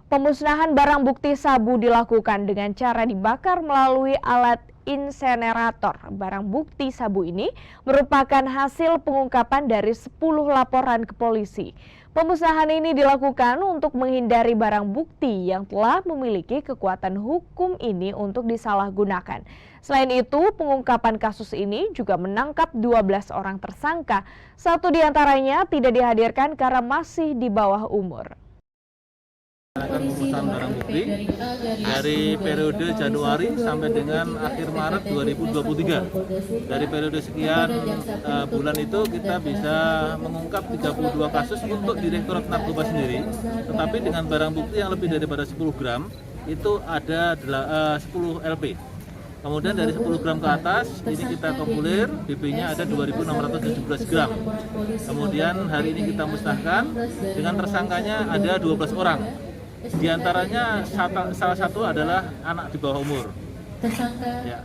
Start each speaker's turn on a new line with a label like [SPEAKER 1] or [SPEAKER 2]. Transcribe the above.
[SPEAKER 1] Pemusnahan barang bukti sabu dilakukan dengan cara dibakar melalui alat insenerator. Barang bukti sabu ini merupakan hasil pengungkapan dari 10 laporan ke polisi. Pemusnahan ini dilakukan untuk menghindari barang bukti yang telah memiliki kekuatan hukum ini untuk disalahgunakan. Selain itu, pengungkapan kasus ini juga menangkap 12 orang tersangka. Satu diantaranya tidak dihadirkan karena masih di bawah umur.
[SPEAKER 2] Pemusnahan barang bukti dari periode Januari sampai dengan akhir Maret 2023. Dari periode sekian bulan itu kita bisa mengungkap 32 kasus untuk Direktorat Narkoba sendiri, tetapi dengan barang bukti yang lebih daripada 10 gram itu ada 10 LP. Kemudian dari 10 gram ke atas ini kita kumpulir, BP-nya ada 2.617 gram. Kemudian hari ini kita musnahkan dengan tersangkanya ada 12 orang. Di antaranya salah satu adalah anak di bawah umur.
[SPEAKER 3] Tersangka
[SPEAKER 2] ya.